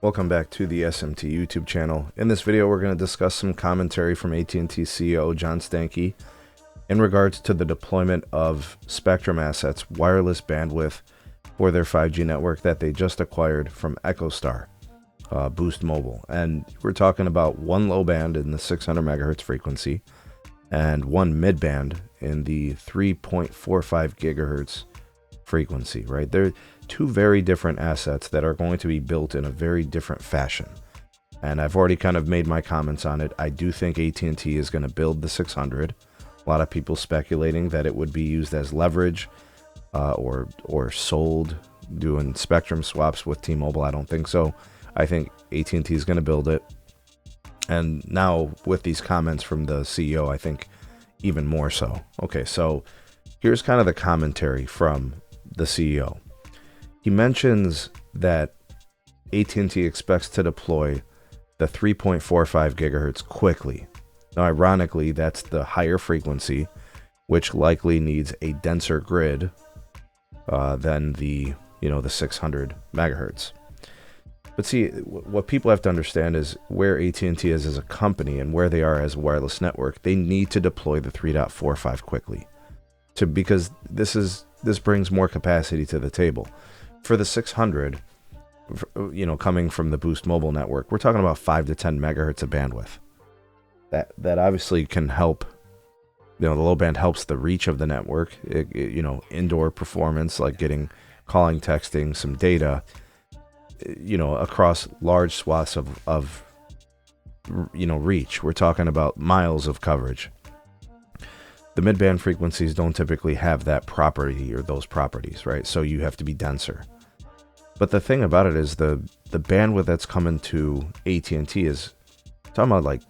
Welcome back to the SMT YouTube channel. In this video, we're going to discuss some commentary from AT&T CEO John Stankey in regards to the deployment of spectrum assets, wireless bandwidth for their 5G network that they just acquired from EchoStar, Boost Mobile. And we're talking about one low band in the 600 megahertz frequency and one mid band in the 3.45 gigahertz frequency, right? They're two very different assets that are going to be built in a very different fashion. And I've already kind of made my comments on it. I do think AT&T is going to build the 600. A lot of people speculating that it would be used as leverage or sold, doing spectrum swaps with T-Mobile. I don't think so. I think AT&T is going to build it. And now with these comments from the CEO, I think even more so. Okay, so here's kind of the commentary from the CEO. He mentions that AT&T expects to deploy the 3.45 gigahertz quickly. Now, ironically, that's the higher frequency, which likely needs a denser grid than the 600 megahertz. But see, what people have to understand is where AT&T is as a company and where they are as a wireless network. They need to deploy the 3.45 quickly, because this brings more capacity to the table. For the 600, coming from the Boost Mobile network, we're talking about 5 to 10 megahertz of bandwidth. That obviously can help. The low band helps the reach of the network. Indoor performance, like getting calling, texting, some data. Across large swaths of reach. We're talking about miles of coverage. The mid-band frequencies don't typically have that property or those properties, right? So you have to be denser. But the thing about it is the bandwidth that's coming to AT&T is talking about like,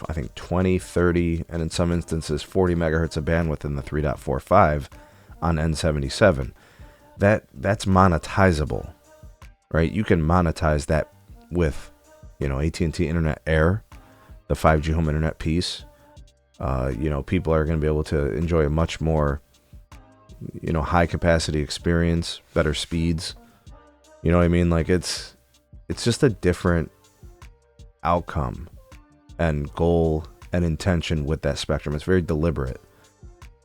I think 20, 30, and in some instances 40 megahertz of bandwidth in the 3.45 on N77. That's monetizable, right? You can monetize that with, AT&T Internet Air, the 5G home internet piece. People are going to be able to enjoy a much more, high capacity experience, better speeds. You know what I mean? Like it's just a different outcome and goal and intention with that spectrum. It's very deliberate.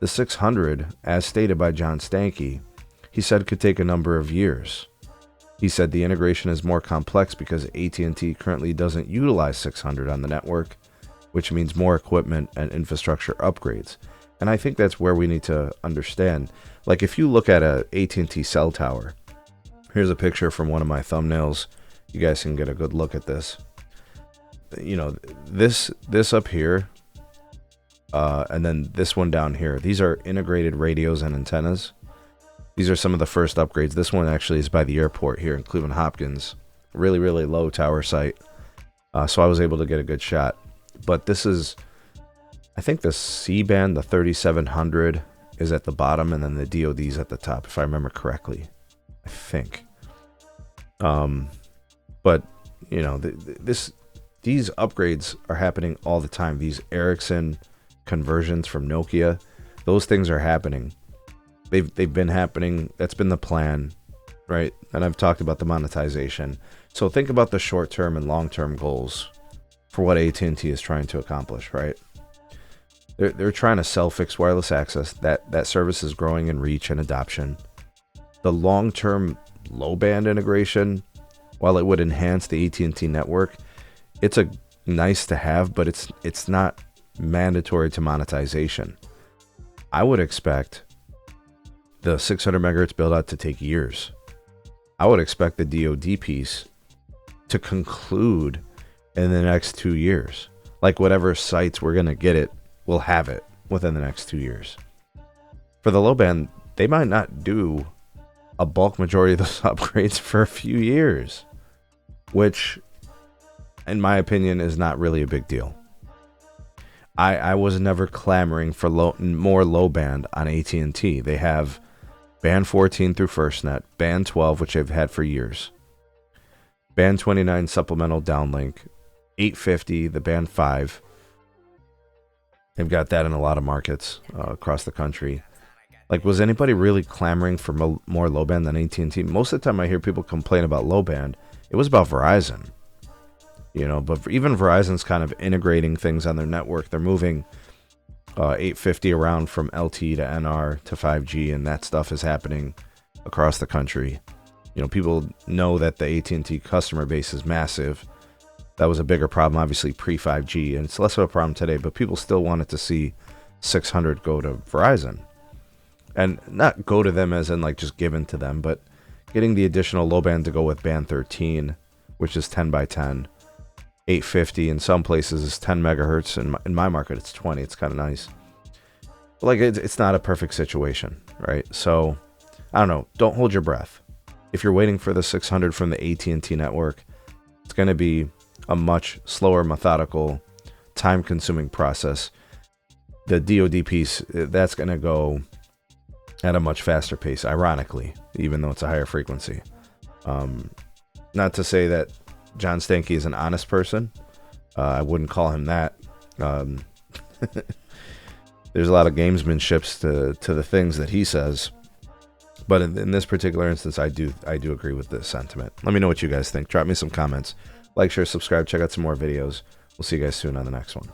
The 600, as stated by John Stankey, he said could take a number of years. He said the integration is more complex because AT&T currently doesn't utilize 600 on the network, which means more equipment and infrastructure upgrades. And I think that's where we need to understand. Like if you look at a AT&T cell tower, here's a picture from one of my thumbnails. You guys can get a good look at this. This up here, and then this one down here. These are integrated radios and antennas. These are some of the first upgrades. This one actually is by the airport here in Cleveland Hopkins. Really, really low tower site. So I was able to get a good shot. But this is, I think the C-band, the 3700, is at the bottom, and then the DoD's at the top, if I remember correctly. I think. But, these upgrades are happening all the time. These Ericsson conversions from Nokia, those things are happening. They've been happening. That's been the plan, right? And I've talked about the monetization. So think about the short-term and long-term goals for what AT&T is trying to accomplish, right? They're trying to sell fixed wireless access. That service is growing in reach and adoption. The long-term low-band integration, while it would enhance the AT&T network, it's a nice to have, but it's not mandatory to monetization. I would expect the 600 megahertz build out to take years. I would expect the DoD piece to conclude in the next 2 years. Like whatever sites we're going to get it, we'll have it within the next 2 years. For the low band, they might not do a bulk majority of those upgrades for a few years, which in my opinion is not really a big deal. I was never clamoring for more low band on AT&T. They have band 14 through FirstNet, band 12, which they've had for years, band 29 supplemental downlink, 850, the band 5. They've got that in a lot of markets across the country. Like, was anybody really clamoring for more low band than AT&T? Most of the time I hear people complain about low band, it was about Verizon. But even Verizon's kind of integrating things on their network. They're moving 850 around from LTE to NR to 5G, and that stuff is happening across the country. People know that the AT&T customer base is massive. That was a bigger problem, obviously, pre-5G, and it's less of a problem today, but people still wanted to see 600 go to Verizon. And not go to them as in like just given to them, but getting the additional low band to go with band 13, which is 10 by 10. 850 in some places is 10 megahertz. In my market, it's 20. It's kind of nice. But like, it's not a perfect situation, right? So, I don't know. Don't hold your breath. If you're waiting for the 600 from the AT&T network, it's going to be a much slower, methodical, time-consuming process. The DoD piece, that's going to go at a much faster pace, ironically, even though it's a higher frequency. Not to say that John Stankey is an honest person. I wouldn't call him that. There's a lot of gamesmanships to the things that he says. But in this particular instance, I do agree with this sentiment. Let me know what you guys think. Drop me some comments. Like, share, subscribe, check out some more videos. We'll see you guys soon on the next one.